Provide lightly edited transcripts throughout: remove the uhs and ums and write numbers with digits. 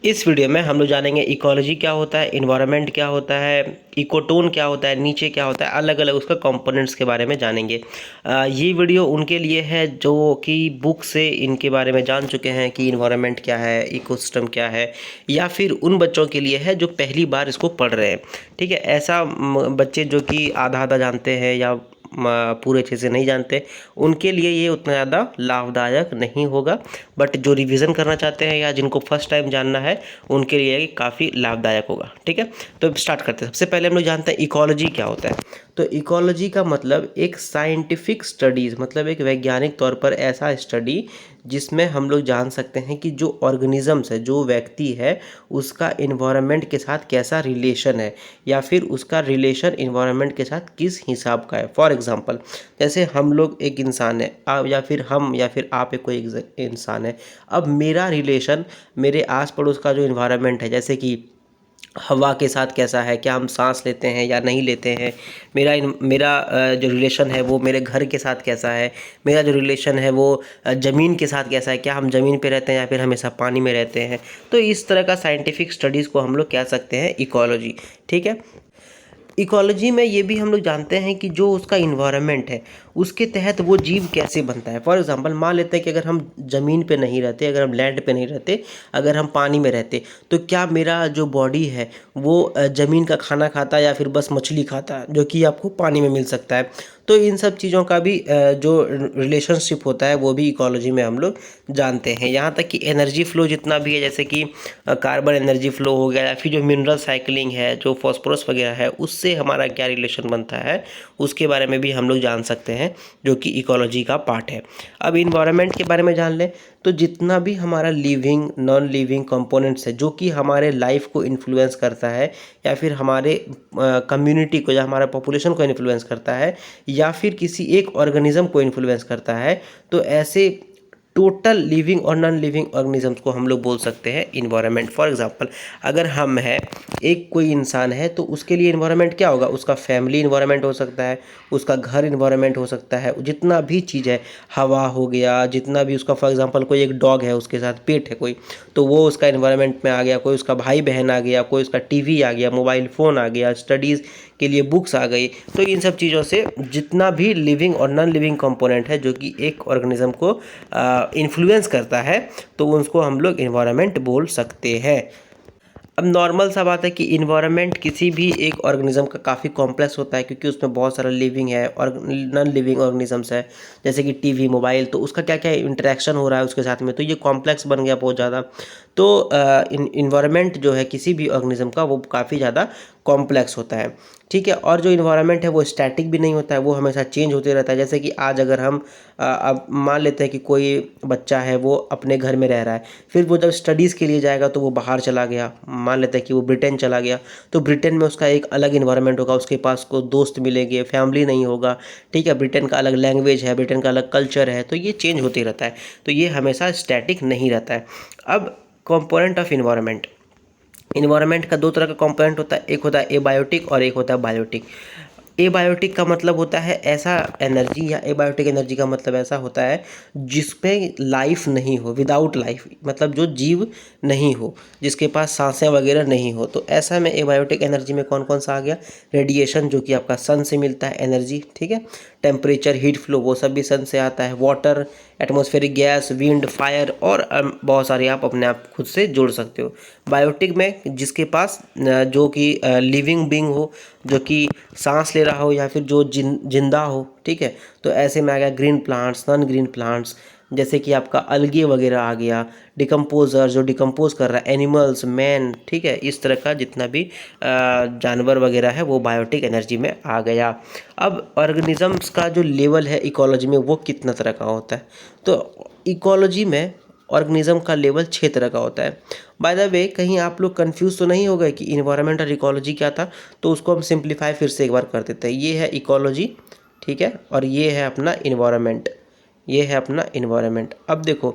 इस वीडियो में हम लोग जानेंगे इकोलॉजी क्या होता है, इन्वायरमेंट क्या होता है, इकोटोन क्या होता है, नीचे क्या होता है, अलग अलग उसका कंपोनेंट्स के बारे में जानेंगे। ये वीडियो उनके लिए है जो कि बुक से इनके बारे में जान चुके हैं कि इन्वायरमेंट क्या है, इकोसिस्टम क्या है, या फिर उन बच्चों के लिए है जो पहली बार इसको पढ़ रहे हैं। ठीक है, ऐसा बच्चे जो कि आधा आधा जानते हैं या पूरे अच्छे से नहीं जानते, उनके लिए ये उतना ज़्यादा लाभदायक नहीं होगा। बट जो रिवीजन करना चाहते हैं या जिनको फर्स्ट टाइम जानना है, उनके लिए ये काफ़ी लाभदायक होगा। ठीक है, तो स्टार्ट करते हैं। सबसे पहले हम लोग जानते हैं इकोलॉजी क्या होता है। तो इकोलॉजी का मतलब एक साइंटिफिक स्टडीज़, मतलब एक वैज्ञानिक तौर पर ऐसा स्टडी जिसमें हम लोग जान सकते हैं कि जो ऑर्गेनिजम्स है, जो व्यक्ति है, उसका इन्वायरमेंट के साथ कैसा रिलेशन है, या फिर उसका रिलेशन इन्वायरमेंट के साथ किस हिसाब का है। फॉर एग्जांपल, जैसे हम लोग एक इंसान है, आप या फिर हम या फिर आप एक कोई इंसान है। अब मेरा रिलेशन मेरे आस पड़ोस का जो इन्वायरमेंट है, जैसे कि हवा के साथ कैसा है, क्या हम सांस लेते हैं या नहीं लेते हैं, मेरा जो रिलेशन है वो मेरे घर के साथ कैसा है, मेरा जो रिलेशन है वो ज़मीन के साथ कैसा है, क्या हम ज़मीन पे रहते हैं या फिर हमेशा पानी में रहते हैं। तो इस तरह का साइंटिफिक स्टडीज़ को हम लोग कह सकते हैं इकोलॉजी। ठीक है, इकोलॉजी में ये भी हम लोग जानते हैं कि जो उसका इन्वायरमेंट है, उसके तहत वो जीव कैसे बनता है। फॉर एग्जांपल, मान लेते हैं कि अगर हम ज़मीन पे नहीं रहते, अगर हम लैंड पे नहीं रहते, अगर हम पानी में रहते, तो क्या मेरा जो बॉडी है वो ज़मीन का खाना खाता है या फिर बस मछली खाता है, जो कि आपको पानी में मिल सकता है। तो इन सब चीज़ों का भी जो रिलेशनशिप होता है वो भी इकोलॉजी में हम लोग जानते हैं। यहाँ तक कि एनर्जी फ्लो जितना भी है, जैसे कि कार्बन एनर्जी फ्लो हो गया, या फिर जो मिनरल साइकिलिंग है, जो फॉस्फोरस वगैरह है, उससे हमारा क्या रिलेशन बनता है, उसके बारे में भी हम लोग जान सकते हैं, जो कि इकोलॉजी का पार्ट है। अब इन्वायरमेंट के बारे में जान लें, तो जितना भी हमारा लिविंग नॉन लिविंग कंपोनेंट्स है, जो कि हमारे लाइफ को इन्फ्लुएंस करता है, या फिर हमारे कम्युनिटी को या हमारा पॉपुलेशन को इन्फ्लुएंस करता है, या फिर किसी एक ऑर्गेनिज्म को इन्फ्लुएंस करता है, तो ऐसे टोटल लिविंग और नॉन लिविंग ऑर्गेनिजम्स को हम लोग बोल सकते हैं इन्वायरमेंट। फॉर एग्जांपल, अगर हम हैं, एक कोई इंसान है, तो उसके लिए इन्वायरमेंट क्या होगा, उसका फैमिली इन्वायरमेंट हो सकता है, उसका घर इन्वायरमेंट हो सकता है, जितना भी चीज़ है, हवा हो गया, जितना भी उसका, फॉर एग्जांपल कोई एक डॉग है, उसके साथ पेट है कोई, तो वो उसका इन्वायरमेंट में आ गया। कोई उसका भाई बहन आ गया, कोई उसका टीवी आ गया, मोबाइल फ़ोन आ गया, स्टडीज़ के लिए बुक्स आ गई। तो इन सब चीज़ों से जितना भी लिविंग और नॉन लिविंग कंपोनेंट है, जो कि एक ऑर्गेनिज्म को इन्फ्लुएंस करता है, तो उसको हम लोग इन्वायरमेंट बोल सकते हैं। अब नॉर्मल सा बात है कि इन्वायरमेंट किसी भी एक ऑर्गेनिज्म का काफ़ी कॉम्प्लेक्स होता है, क्योंकि उसमें बहुत सारा लिविंग है और नॉन लिविंग ऑर्गेनिजम्स है, जैसे कि टीवी, मोबाइल, तो उसका क्या क्या इंटरेक्शन हो रहा है उसके साथ में, तो ये कॉम्प्लेक्स बन गया बहुत ज़्यादा। तो इन्वायरमेंट जो है किसी भी ऑर्गेनिज्म का, वो काफ़ी ज़्यादा कॉम्प्लेक्स होता है। ठीक है, और जो इन्वायरमेंट है वो स्टैटिक भी नहीं होता है, वो हमेशा चेंज होते रहता है। जैसे कि आज अगर हम अब मान लेते हैं कि कोई बच्चा है, वो अपने घर में रह रहा है, फिर वो जब स्टडीज़ के लिए जाएगा तो वो बाहर चला गया, मान लेते हैं कि वो ब्रिटेन चला गया, तो ब्रिटेन में उसका एक अलग इन्वायरमेंट होगा, उसके पास को दोस्त मिलेंगे, फैमिली नहीं होगा। ठीक है, ब्रिटेन का अलग लैंग्वेज है, ब्रिटेन का अलग कल्चर है, तो ये चेंज होते रहता है, तो ये हमेशा स्टैटिक नहीं रहता है। अब कंपोनेंट ऑफ इन्वायरमेंट, इन्वायरमेंट का दो तरह का कंपोनेंट होता है, एक होता है एबायोटिक और एक होता है बायोटिक। एबायोटिक का मतलब होता है ऐसा एनर्जी, या एबायोटिक एनर्जी का मतलब ऐसा होता है जिसमें लाइफ नहीं हो, विदाउट लाइफ, मतलब जो जीव नहीं हो, जिसके पास सांसें वगैरह नहीं हो। तो ऐसा में एबायोटिक एनर्जी में कौन कौन सा आ गया, रेडिएशन जो कि आपका सन से मिलता है एनर्जी, ठीक है, टेम्परेचर, हीट फ्लो, वो सब भी सन से आता है, water, atmospheric gas, wind, fire, और बहुत सारे आप अपने आप खुद से जोड़ सकते हो। बायोटिक में जिसके पास जो कि लिविंग बींग हो, जो कि सांस ले रहा हो, या फिर जो जिंदा हो, ठीक है, तो ऐसे में आ गया green plants, non green plants, जैसे कि आपका अलगे वगैरह आ गया, डिकम्पोजर जो डिकम्पोज कर रहा है, एनिमल्स, मैन, ठीक है, इस तरह का जितना भी जानवर वगैरह है वो बायोटिक एनर्जी में आ गया। अब ऑर्गेनिजम्स का जो लेवल है इकोलॉजी में, वो कितना तरह का होता है, तो इकोलॉजी में ऑर्गेनिज्म का लेवल 6 तरह का होता है। बाय द वे, कहीं आप लोग कंफ्यूज तो नहीं हो गए कि इन्वायरमेंट और इकोलॉजी क्या था, तो उसको हम सिंप्लीफाई फिर से एक बार कर देते हैं। ये है इकोलॉजी, ठीक है, और ये है अपना इन्वायरमेंट, ये है अपना इन्वायरमेंट। अब देखो,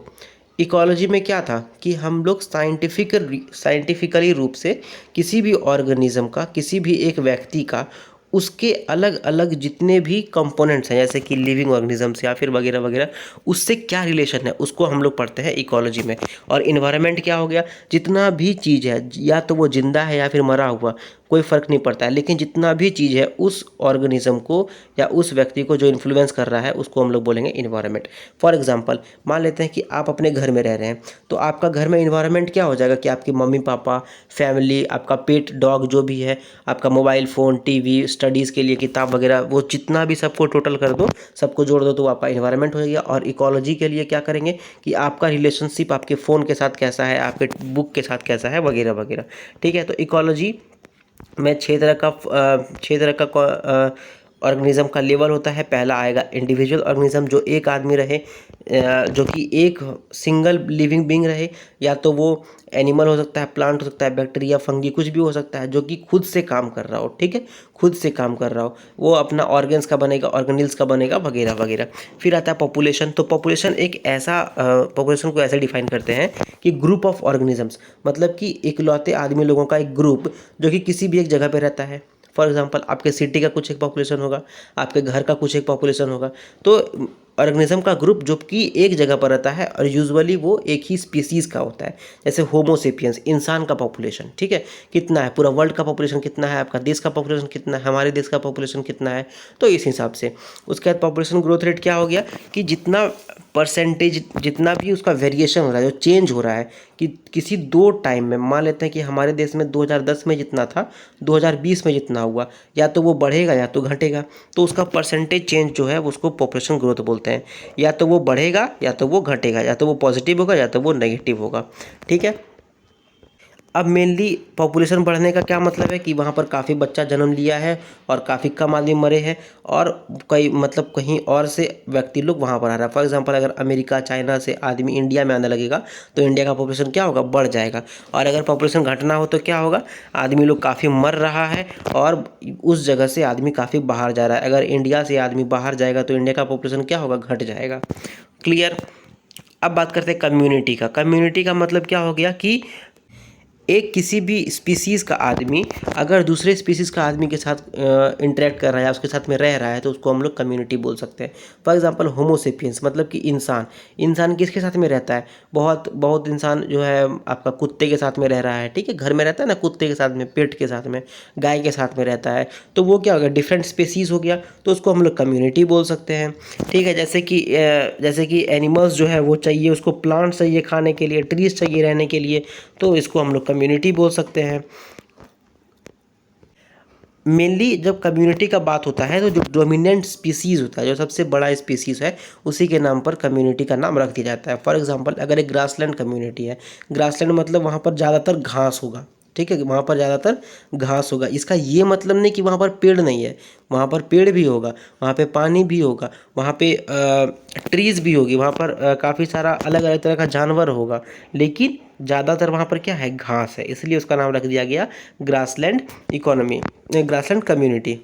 इकोलॉजी में क्या था कि हम लोग साइंटिफिकली रूप से किसी भी ऑर्गेनिज्म का, किसी भी एक व्यक्ति का उसके अलग अलग जितने भी कंपोनेंट्स हैं, जैसे कि लिविंग ऑर्गेनिजम्स या फिर वगैरह वगैरह, उससे क्या रिलेशन है उसको हम लोग पढ़ते हैं इकोलॉजी में। और इन्वायरमेंट क्या हो गया, जितना भी चीज़ है, या तो वो जिंदा है या फिर मरा हुआ, कोई फ़र्क नहीं पड़ता है, लेकिन जितना भी चीज़ है उस ऑर्गेनिज्म को या उस व्यक्ति को जो इन्फ्लुएंस कर रहा है उसको हम लोग बोलेंगे इन्वायरमेंट। फॉर एग्जांपल, मान लेते हैं कि आप अपने घर में रह रहे हैं, तो आपका घर में इन्वायरमेंट क्या हो जाएगा कि आपकी मम्मी पापा, फैमिली, आपका पेट डॉग जो भी है, आपका मोबाइल फ़ोन, टीवी, स्टडीज़ के लिए किताब वगैरह, वो जितना भी सबको टोटल कर दो, सबको जोड़ दो, तो वो आपका इन्वायरमेंट हो गया। और इकोलॉजी के लिए क्या करेंगे कि आपका रिलेशनशिप आपके फ़ोन के साथ कैसा है, आपके बुक के साथ कैसा है, वगैरह वगैरह। ठीक है, तो इकोलॉजी में 6 तरह का ऑर्गेनिज्म का लेवल होता है। पहला आएगा इंडिविजुअल ऑर्गेनिज्म, जो एक आदमी रहे, जो कि एक सिंगल लिविंग बीइंग रहे, या तो वो एनिमल हो सकता है, प्लांट हो सकता है, बैक्टीरिया, फंगी, कुछ भी हो सकता है, जो कि खुद से काम कर रहा हो। ठीक है, खुद से काम कर रहा हो, वो अपना ऑर्गन्स का बनेगा, ऑर्गेनिल्स का बनेगा, वगैरह वगैरह। फिर आता है पॉपुलेशन। तो पॉपुलेशन एक ऐसा पॉपुलेशन को ऐसे डिफाइन करते हैं कि ग्रुप ऑफ ऑर्गेनिजम्स, मतलब कि इकलौते आदमी लोगों का एक ग्रुप जो कि किसी भी एक जगह पे रहता है। फॉर एग्जांपल, आपके सिटी का कुछ एक पॉपुलेशन होगा, आपके घर का कुछ एक पॉपुलेशन होगा। तो ऑर्गेनिज्म का ग्रुप जो कि एक जगह पर रहता है, और यूजुअली वो एक ही स्पीसीज़ का होता है। जैसे होमोसेपियंस, इंसान का पॉपुलेशन, ठीक है, कितना है, पूरा वर्ल्ड का पॉपुलेशन कितना है, आपका देश का पॉपुलेशन कितना है, हमारे देश का पॉपुलेशन कितना है, तो इस हिसाब से। उसके बाद पॉपुलेशन ग्रोथ रेट क्या हो गया कि जितना परसेंटेज, जितना भी उसका वेरिएशन हो रहा है, जो चेंज हो रहा है, कि किसी दो टाइम में, मान लेते हैं कि हमारे देश में 2010 में जितना था, 2020 में जितना हुआ, या तो वो बढ़ेगा या तो घटेगा, तो उसका परसेंटेज चेंज जो है उसको पॉपुलेशन ग्रोथ बोलते हैं। या तो वो बढ़ेगा या तो वो घटेगा, या तो वो पॉजिटिव होगा या तो वो नेगेटिव होगा। ठीक है, अब मेनली पॉपुलेशन बढ़ने का क्या मतलब है कि वहाँ पर काफ़ी बच्चा जन्म लिया है और काफ़ी कम आदमी मरे हैं, और कई मतलब कहीं और से व्यक्ति लोग वहाँ पर आ रहा है। फॉर एग्जांपल, अगर अमेरिका, चाइना से आदमी इंडिया में आने लगेगा, तो इंडिया का पॉपुलेशन क्या होगा, बढ़ जाएगा। और अगर पॉपुलेशन घटना हो तो क्या होगा, आदमी लोग काफ़ी मर रहा है और उस जगह से आदमी काफ़ी बाहर जा रहा है। अगर इंडिया से आदमी बाहर जाएगा तो इंडिया का पॉपुलेशन क्या होगा, घट जाएगा। क्लियर। अब बात करते हैं कम्युनिटी का। कम्युनिटी का मतलब क्या हो गया कि एक किसी भी स्पीसीज़ का आदमी अगर दूसरे स्पीसीज़ का आदमी के साथ इंटरेक्ट कर रहा है या उसके साथ में रह रहा है, तो उसको हम लोग कम्युनिटी बोल सकते हैं। फॉर एग्जांपल, होमोसेपियंस मतलब कि इंसान किसके साथ में रहता है, बहुत बहुत इंसान जो है आपका कुत्ते के साथ में रह रहा है। ठीक है, घर में रहता है ना, कुत्ते के साथ में, पेट के साथ में, गाय के साथ में रहता है, तो वो क्या हो गया, डिफरेंट स्पीसीज़ हो गया, तो उसको हम लोग कम्युनिटी बोल सकते हैं। ठीक है, जैसे कि एनिमल्स जो है वो चाहिए, उसको प्लांट्स चाहिए खाने के लिए, ट्रीज चाहिए रहने के लिए, तो इसको हम लोग कम्युनिटी बोल सकते हैं। मेनली जब कम्युनिटी का बात होता है, तो जो डोमिनेंट स्पीसीज़ होता है, जो सबसे बड़ा स्पीसीज़ है, उसी के नाम पर कम्युनिटी का नाम रख दिया जाता है। फॉर एग्जांपल, अगर एक ग्रासलैंड कम्युनिटी है, ग्रासलैंड मतलब वहाँ पर ज़्यादातर घास होगा। ठीक है, वहाँ पर ज़्यादातर घास होगा। इसका ये मतलब नहीं कि वहाँ पर पेड़ नहीं है, वहाँ पर पेड़ भी होगा, वहाँ पे पानी भी होगा, वहाँ पे ट्रीज़ भी होगी, वहाँ पर काफ़ी सारा अलग अलग तरह का जानवर होगा, लेकिन ज़्यादातर वहाँ पर क्या है, घास है, इसलिए उसका नाम रख दिया गया grassland economy, grassland community.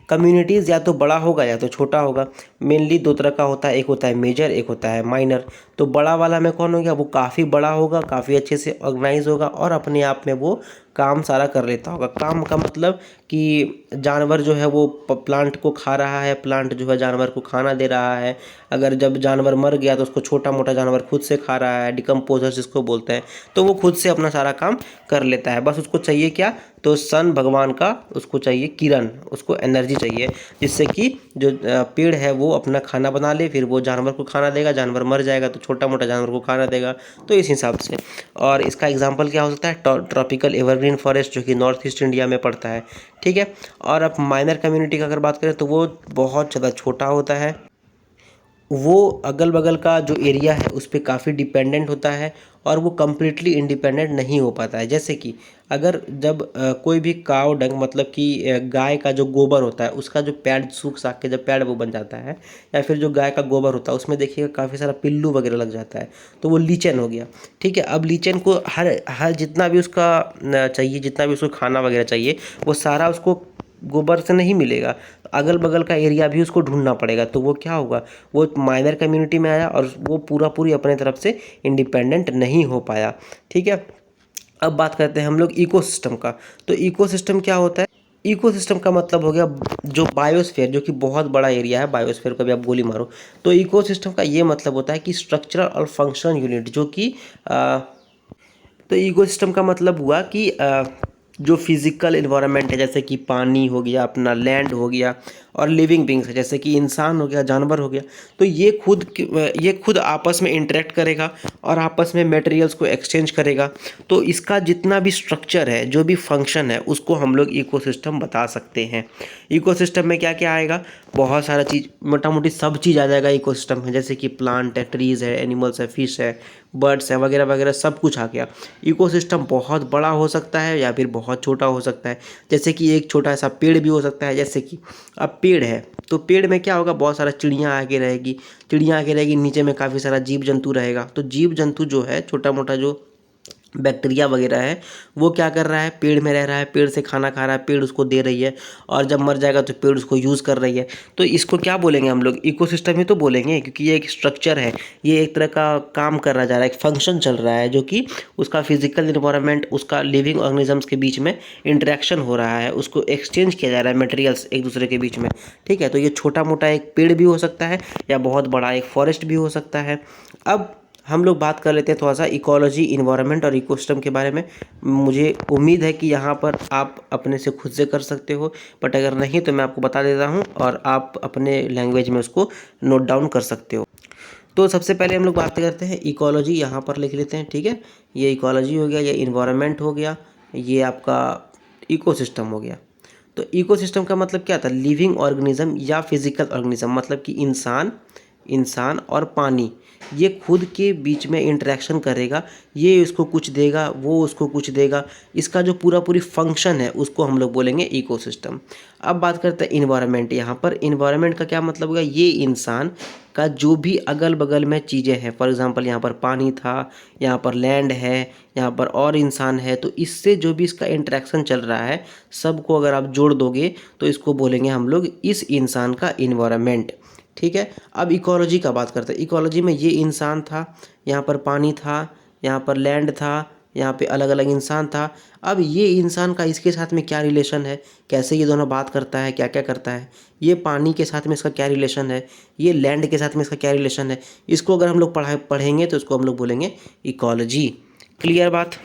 Communities या तो बड़ा होगा या तो छोटा होगा। मेनली दो तरह का होता है, एक होता है मेजर, एक होता है माइनर। तो बड़ा वाला में कौन हो गया, वो काफ़ी बड़ा होगा, काफ़ी अच्छे से ऑर्गेनाइज होगा, और अपने आप में वो काम सारा कर लेता होगा। काम का मतलब कि जानवर जो है वो प्लांट को खा रहा है, प्लांट जो है जानवर को खाना दे रहा है। अगर जब जानवर मर गया तो उसको छोटा मोटा जानवर खुद से खा रहा है, डिकम्पोजर जिसको बोलते हैं, तो वो खुद से अपना सारा काम कर लेता है। बस उसको चाहिए क्या, तो सन भगवान का उसको चाहिए किरण, उसको एनर्जी चाहिए, जिससे कि जो पेड़ है वो अपना खाना बना ले, फिर वो जानवर को खाना देगा, जानवर मर जाएगा तो छोटा मोटा जानवर को खाना देगा, तो इस हिसाब से। और इसका एग्जांपल क्या हो सकता है, ट्रॉपिकल एवरग्रीन फॉरेस्ट, जो कि नॉर्थ ईस्ट इंडिया में पड़ता है। ठीक है, और अब माइनर कम्युनिटी का अगर बात करें तो वो बहुत ज़्यादा छोटा होता है, वो अगल बगल का जो एरिया है उस पर काफ़ी डिपेंडेंट होता है, और वो कम्प्लीटली इंडिपेंडेंट नहीं हो पाता है। जैसे कि अगर जब कोई भी काव डंग मतलब कि गाय का जो गोबर होता है, उसका जो पैड सूख साख के जब पैड वो बन जाता है, या फिर जो गाय का गोबर होता है उसमें देखिएगा काफ़ी सारा पिल्लू वगैरह लग जाता है, तो वो लीचेन हो गया। ठीक है, अब लीचेन को हर हर जितना भी उसका चाहिए, जितना भी उसको खाना वगैरह चाहिए, वो सारा उसको गोबर से नहीं मिलेगा, अगल बगल का एरिया भी उसको ढूंढना पड़ेगा। तो वो क्या होगा, वो माइनर कम्युनिटी में आया और वो पूरी अपने तरफ से इंडिपेंडेंट नहीं हो पाया। ठीक है, अब बात करते हैं हम लोग इकोसिस्टम का। तो इकोसिस्टम क्या होता है, इकोसिस्टम का मतलब हो गया जो बायोस्फीयर, जो कि बहुत बड़ा एरिया है, बायोस्फीयर को भी आप गोली मारो। तो इकोसिस्टम का ये मतलब होता है कि स्ट्रक्चरल और फंक्शनल यूनिट, जो कि तो इकोसिस्टम का मतलब हुआ कि जो फिजिकल इन्वायरमेंट है, जैसे कि पानी हो गया, अपना लैंड हो गया, और लिविंग बींग्स है जैसे कि इंसान हो गया, जानवर हो गया, तो ये खुद आपस में इंटरेक्ट करेगा और आपस में मटेरियल्स को एक्सचेंज करेगा। तो इसका जितना भी स्ट्रक्चर है, जो भी फंक्शन है, उसको हम लोग इकोसिस्टम बता सकते हैं। इकोसिस्टम में क्या क्या आएगा, बहुत सारा चीज़, मोटा मोटी सब चीज़ आ जाएगा इकोसिस्टम में, जैसे कि प्लांट है, ट्रीज़ है, एनिमल्स है, फिश है, बर्ड्स है, वगैरह वगैरह सब कुछ आ गया। इकोसिस्टम बहुत बड़ा हो सकता है या फिर बहुत छोटा हो सकता है, जैसे कि एक छोटा सा पेड़ भी हो सकता है। जैसे कि अब पेड़ है तो पेड़ में क्या होगा, बहुत सारा चिड़ियाँ आके रहेगी, चिड़ियाँ आके रहेगी, नीचे में काफ़ी सारा जीव जंतु रहेगा। तो जीव जंतु जो है, छोटा मोटा जो बैक्टीरिया वगैरह है, वो क्या कर रहा है, पेड़ में रह रहा है, पेड़ से खाना खा रहा है, पेड़ उसको दे रही है, और जब मर जाएगा तो पेड़ उसको यूज़ कर रही है। तो इसको क्या बोलेंगे हम लोग, इकोसिस्टम ही तो बोलेंगे, क्योंकि ये एक स्ट्रक्चर है, ये एक तरह का काम करना जा रहा है, एक फंक्शन चल रहा है, जो कि उसका फिजिकल इन्वायरमेंट, उसका लिविंग ऑर्गेनिजम्स के बीच में इंटरेक्शन हो रहा है, उसको एक्सचेंज किया जा रहा है मटेरियल्स एक दूसरे के बीच में। ठीक है, तो ये छोटा मोटा एक पेड़ भी हो सकता है या बहुत बड़ा एक फॉरेस्ट भी हो सकता है। अब हम लोग बात कर लेते हैं थोड़ा सा इकोलॉजी, इन्वायरमेंट और इकोसिस्टम के बारे में। मुझे उम्मीद है कि यहाँ पर आप अपने से खुद से कर सकते हो, बट अगर नहीं तो मैं आपको बता देता हूँ और आप अपने लैंग्वेज में उसको नोट डाउन कर सकते हो। तो सबसे पहले हम लोग बात करते हैं इकोलॉजी, यहाँ पर लिख लेते हैं। ठीक है, ये इकोलॉजी हो गया, ये इन्वायरमेंट हो गया, ये आपका इकोसिस्टम हो गया। तो इकोसिस्टम का मतलब क्या था, लिविंग ऑर्गेनिज्म या फिजिकल ऑर्गेनिज्म, मतलब कि इंसान और पानी, ये खुद के बीच में इंटरेक्शन करेगा, ये उसको कुछ देगा, वो उसको कुछ देगा, इसका जो पूरी फंक्शन है उसको हम लोग बोलेंगे इकोसिस्टम। अब बात करते हैं इन्वायरमेंट। यहाँ पर इन्वायरमेंट का क्या मतलब होगा, ये इंसान का जो भी अगल बगल में चीज़ें हैं, फॉर एग्जांपल यहाँ पर पानी था, यहाँ पर लैंड है, यहाँ पर और इंसान है, तो इससे जो भी इसका इंटरेक्शन चल रहा है, सबको अगर आप जोड़ दोगे तो इसको बोलेंगे हम लोग इस इंसान का इन्वायरमेंट। ठीक है, अब इकोलॉजी का बात करते हैं। इकोलॉजी में ये इंसान था, यहाँ पर पानी था, यहाँ पर लैंड था, यहाँ पे अलग अलग इंसान था। अब ये इंसान का इसके साथ में क्या रिलेशन है, कैसे ये दोनों बात करता है, क्या क्या करता है, ये पानी के साथ में इसका क्या रिलेशन है, ये लैंड के साथ में इसका क्या रिलेशन है, इसको अगर हम लोग पढ़ेंगे तो इसको हम लोग बोलेंगे इकोलॉजी। क्लियर बात।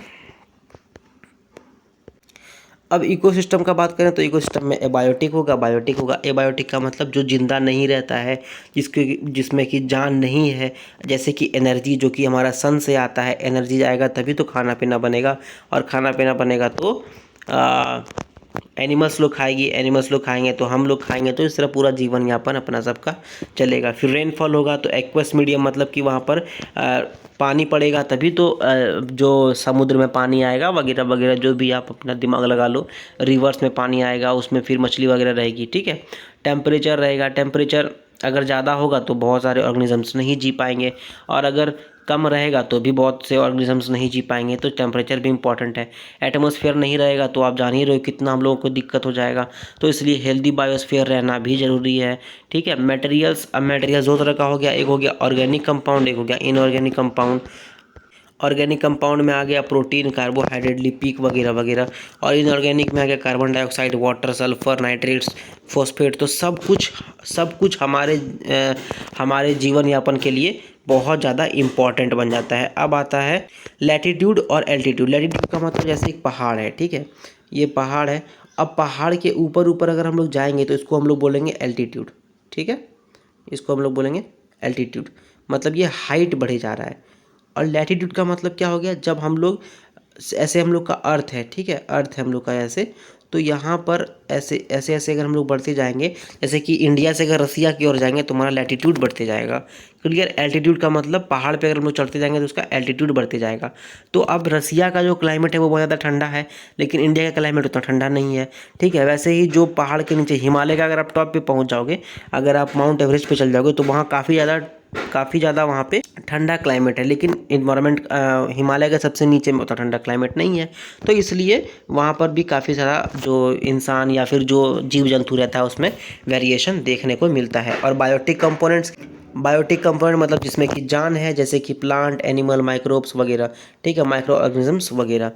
अब इकोसिस्टम का बात करें तो इकोसिस्टम में एबायोटिक होगा। एबायोटिक का मतलब जो जिंदा नहीं रहता है, जिसमें कि जान नहीं है, जैसे कि एनर्जी, जो कि हमारा सन से आता है, एनर्जी आएगा तभी तो खाना पीना बनेगा, और खाना पीना बनेगा तो एनिमल्स लोग खाएंगे तो हम लोग खाएंगे, तो इस तरह पूरा जीवन यापन अपना सबका चलेगा। फिर रेनफॉल होगा तो एक्वस मीडियम, मतलब कि वहाँ पर पानी पड़ेगा तभी तो जो समुद्र में पानी आएगा, वगैरह वगैरह, जो भी आप अपना दिमाग लगा लो, रिवर्स में पानी आएगा, उसमें फिर मछली वगैरह रहेगी। ठीक है, टेम्परेचर रहेगा, टेम्परेचर अगर ज़्यादा होगा तो बहुत सारे ऑर्गेनिजम्स नहीं जी पाएंगे, और अगर कम रहेगा तो भी बहुत से ऑर्गेनिजम्स नहीं जी पाएंगे, तो टेम्परेचर भी इंपॉर्टेंट है। एटमॉस्फेयर नहीं रहेगा तो आप जान ही रहे हो कितना हम लोगों को दिक्कत हो जाएगा, तो इसलिए हेल्दी बायोस्फीयर रहना भी ज़रूरी है। ठीक है, मटेरियल्स, अब मटेरियल्स दो तरह का हो गया, एक हो गया ऑर्गेनिक कंपाउंड, एक हो गया इनऑर्गेनिक कंपाउंड। ऑर्गेनिक कंपाउंड में आ गया प्रोटीन, कार्बोहाइड्रेट, लिपिड वगैरह वगैरह, और इनऑर्गेनिक में आ गया carbon dioxide, water, sulphur, nitrates, phosphate. तो सब कुछ हमारे जीवन यापन के लिए बहुत ज़्यादा इम्पॉर्टेंट बन जाता है। अब आता है लैटिट्यूड और एल्टीट्यूड। लैटिट्यूड का मतलब जैसे एक पहाड़ है, ठीक है, ये पहाड़ है, अब पहाड़ के ऊपर ऊपर अगर हम लोग जाएंगे तो इसको हम लोग बोलेंगे एल्टीट्यूड। ठीक है, इसको हम लोग बोलेंगे एल्टीट्यूड, मतलब ये हाइट बढ़े जा रहा है। और लैटिट्यूड का मतलब क्या हो गया, जब हम लोग ऐसे, हम लोग का अर्थ है, ठीक है, अर्थ है हम लोग का ऐसे, तो यहाँ पर ऐसे ऐसे ऐसे अगर हम लोग बढ़ते जाएंगे, जैसे कि इंडिया से अगर रसिया की ओर जाएंगे तो हमारा लैटिट्यूड बढ़ते जाएगा। क्लियर। एल्टीट्यूड का मतलब पहाड़ पे अगर हम लोग चढ़ते जाएंगे तो उसका एल्टीट्यूड बढ़ते जाएगा। तो अब रसिया का जो क्लाइमेट है वो बहुत ज़्यादा ठंडा है, लेकिन इंडिया का क्लाइमेट उतना ठंडा नहीं है। ठीक है, वैसे ही जो पहाड़ के नीचे हिमालय का, अगर आप टॉप पे पहुँच जाओगे, अगर आप माउंट एवरेस्ट पे चल जाओगे तो वहाँ काफ़ी ज़्यादा वहाँ पे ठंडा क्लाइमेट है, लेकिन इन्वायरमेंट हिमालय के सबसे नीचे में उतना ठंडा क्लाइमेट नहीं है, तो इसलिए वहाँ पर भी काफ़ी सारा जो इंसान या फिर जो जीव जंतु रहता है उसमें वेरिएशन देखने को मिलता है। और बायोटिक कंपोनेंट्स बायोटिक कंपोनेंट मतलब जिसमें कि जान है, जैसे कि प्लांट, एनिमल, माइक्रोब्स वगैरह, ठीक है, माइक्रो ऑर्गेनिजम्स वगैरह।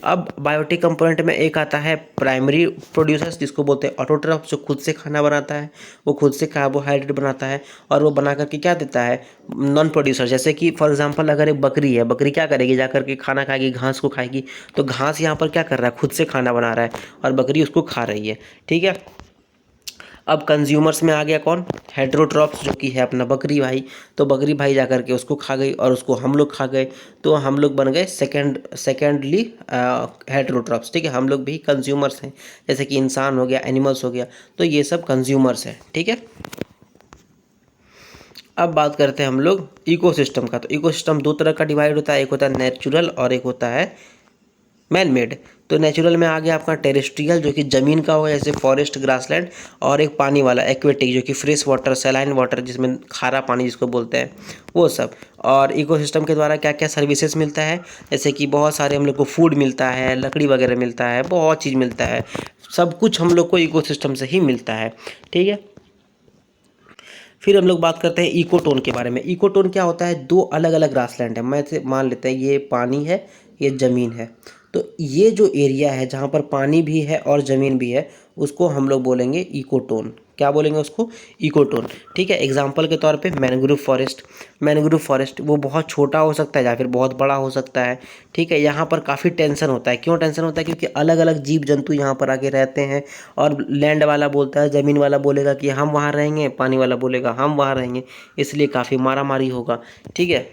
अब बायोटिक कंपोनेंट में एक आता है प्राइमरी प्रोड्यूसर्स, जिसको बोलते हैं ऑटोट्रॉफ, जो खुद से खाना बनाता है, वो खुद से कार्बोहाइड्रेट बनाता है और वो बना करके क्या देता है, नॉन प्रोड्यूसर। जैसे कि फॉर एग्जांपल अगर एक बकरी है, बकरी क्या करेगी, जा करके खाना खाएगी, घास को खाएगी, तो घास यहाँ पर क्या कर रहा है, खुद से खाना बना रहा है और बकरी उसको खा रही है, ठीक है। अब कंज्यूमर्स में आ गया कौन, हेटेरोट्रॉप्स, जो कि है अपना बकरी भाई। तो बकरी भाई जा करके उसको खा गई और उसको हम लोग खा गए, तो हम लोग बन गए सेकेंडली हेटेरोट्रॉप्स, ठीक है। हम लोग भी कंज्यूमर्स हैं, जैसे कि इंसान हो गया, एनिमल्स हो गया, तो ये सब कंज्यूमर्स हैं, ठीक है। अब बात करते हैं हम लोग इकोसिस्टम का। तो इकोसिस्टम दो तरह का डिवाइड होता है, एक होता है नेचुरल और एक होता है मैन मेड। तो नेचुरल में आ गया आपका टेरेस्ट्रियल, जो कि ज़मीन का हो, जैसे फॉरेस्ट, ग्रासलैंड, और एक पानी वाला एक्वेटिक, जो कि फ्रेश वाटर, सैलाइन वाटर, जिसमें खारा पानी जिसको बोलते हैं, वो सब। और इकोसिस्टम के द्वारा क्या क्या सर्विसेज मिलता है, जैसे कि बहुत सारे हम लोग को फूड मिलता है, लकड़ी वगैरह मिलता है, बहुत चीज़ मिलता है, सब कुछ हम लोग को इकोसिस्टम से ही मिलता है, ठीक है। फिर हम लोग बात करते हैं इकोटोन के बारे में। इकोटोन क्या होता है, दो अलग अलग ग्रासलैंड है, मैं से मान लेते हैं ये पानी है, ये ज़मीन है, तो ये जो एरिया है जहाँ पर पानी भी है और ज़मीन भी है, उसको हम लोग बोलेंगे इकोटोन। क्या बोलेंगे उसको, इकोटोन, ठीक है। एग्जाम्पल के तौर पे मैंग्रोव फॉरेस्ट, मैंग्रोव फॉरेस्ट वो बहुत छोटा हो सकता है या फिर बहुत बड़ा हो सकता है, ठीक है। यहाँ पर काफ़ी टेंशन होता है, क्यों टेंशन होता है, क्योंकि अलग अलग जीव जंतु यहाँ पर आके रहते हैं, और लैंड वाला बोलता है, ज़मीन वाला बोलेगा कि हम वहाँ रहेंगे, पानी वाला बोलेगा हम वहाँ रहेंगे, इसलिए काफ़ी मारा मारी होगा, ठीक है।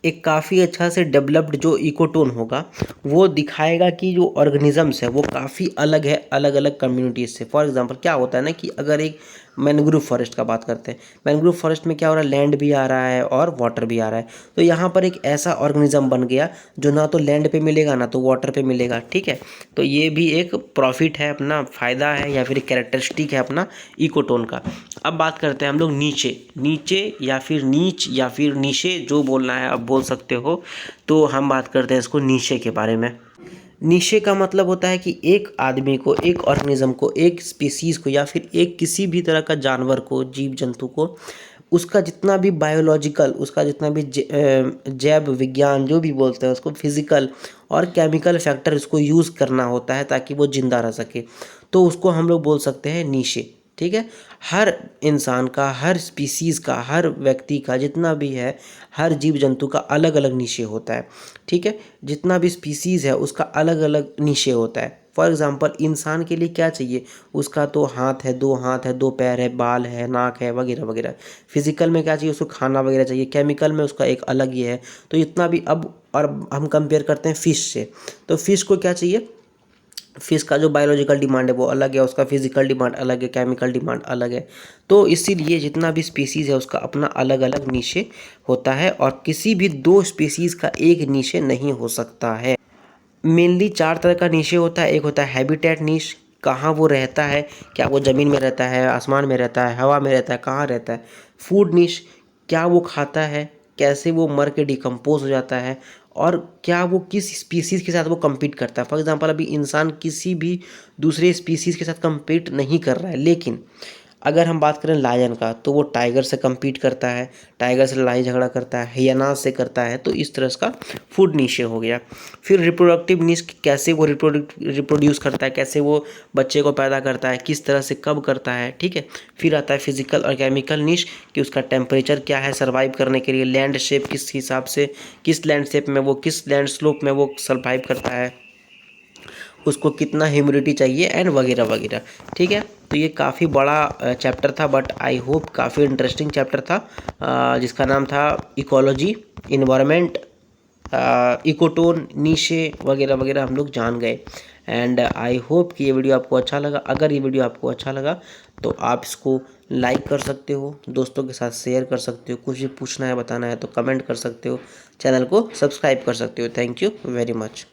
एक काफ़ी अच्छा से डेवलप्ड जो इकोटोन होगा, वो दिखाएगा कि जो ऑर्गेनिजम्स है वो काफ़ी अलग है अलग अलग कम्युनिटीज़ से। फॉर एग्जांपल क्या होता है ना, कि अगर एक मैंग्रोव फॉरेस्ट का बात करते हैं, मैंग्रोव फॉरेस्ट में क्या हो रहा है, लैंड भी आ रहा है और वाटर भी आ रहा है, तो यहाँ पर एक ऐसा ऑर्गेनिज्म बन गया जो ना तो लैंड पे मिलेगा ना तो वाटर पे मिलेगा, ठीक है। तो ये भी एक प्रॉफिट है, अपना फ़ायदा है या फिर कैरेक्टरिस्टिक है अपना इकोटोन का। अब बात करते हैं हम लोग नीचे, नीचे या फिर नीच या फिर नीचे, जो बोलना है अब बोल सकते हो। तो हम बात करते हैं इसको नीचे के बारे में। नीचे का मतलब होता है कि एक आदमी को, एक ऑर्गेनिज्म को, एक स्पीसीज़ को, या फिर एक किसी भी तरह का जानवर को, जीव जंतु को, उसका जितना भी बायोलॉजिकल, उसका जितना भी जैव विज्ञान जो भी बोलते हैं उसको, फिजिकल और केमिकल फैक्टर उसको यूज़ करना होता है ताकि वो जिंदा रह सके, तो उसको हम लोग बोल सकते हैं नीचे, ठीक है। हर इंसान का, हर स्पीसीज़ का, हर व्यक्ति का, जितना भी है, हर जीव जंतु का अलग अलग नीचे होता है, ठीक है। जितना भी स्पीसीज़ है उसका अलग अलग नीचे होता है। फॉर एग्जांपल इंसान के लिए क्या चाहिए, उसका तो हाथ है, दो पैर है, बाल है, नाक है, वगैरह वगैरह। फिजिकल में क्या चाहिए, उसको खाना वगैरह चाहिए, केमिकल में उसका एक अलग ही है। तो इतना भी अब, और हम कंपेयर करते हैं फ़िश से, तो फ़िश को क्या चाहिए, फिश का जो बायोलॉजिकल डिमांड है वो अलग है, उसका फिजिकल डिमांड अलग है, केमिकल डिमांड अलग है। तो इसीलिए जितना भी स्पीसीज़ है उसका अपना अलग अलग नीचे होता है, और किसी भी दो स्पीसीज़ का एक नीचे नहीं हो सकता है। मेनली चार तरह का नीचे होता है। एक होता है हैबिटेट नीश, कहाँ वो रहता है, क्या वो ज़मीन में रहता है, आसमान में रहता है, हवा में रहता है, कहाँ रहता है। फूड नीश, क्या वो खाता है, कैसे वो मर के डिकम्पोज हो जाता है, और क्या वो किस स्पीसीज़ के साथ वो कम्पीट करता है। फॉर एग्जांपल अभी इंसान किसी भी दूसरे स्पीसीज़ के साथ कम्पीट नहीं कर रहा है, लेकिन अगर हम बात करें लायन का, तो वो टाइगर से कम्पीट करता है, टाइगर से लड़ाई झगड़ा करता है, हियना से करता है, तो इस तरह का फूड नीचे हो गया। फिर रिप्रोडक्टिव नीश, कैसे वो रिप्रोड्यूस करता है, कैसे वो बच्चे को पैदा करता है, किस तरह से कब करता है, ठीक है। फिर आता है फिजिकल और केमिकल नीश, कि उसका टेम्परेचर क्या है सर्वाइव करने के लिए, लैंड शेप किस हिसाब से, किस लैंड शेप में वो, किस लैंड स्लोप में वो सर्वाइव करता है, उसको कितना ह्यूमिडिटी चाहिए, एंड वगैरह वगैरह, ठीक है। तो ये काफ़ी बड़ा चैप्टर था, बट आई होप काफ़ी इंटरेस्टिंग चैप्टर था, जिसका नाम था इकोलॉजी, इन्वायरमेंट, इकोटोन, नीचे वगैरह वगैरह हम लोग जान गए। एंड आई होप कि ये वीडियो आपको अच्छा लगा। अगर ये वीडियो आपको अच्छा लगा तो आप इसको लाइक कर सकते हो, दोस्तों के साथ शेयर कर सकते हो, कुछ भी पूछना है बताना है तो कमेंट कर सकते हो, चैनल को सब्सक्राइब कर सकते हो। Thank you very much.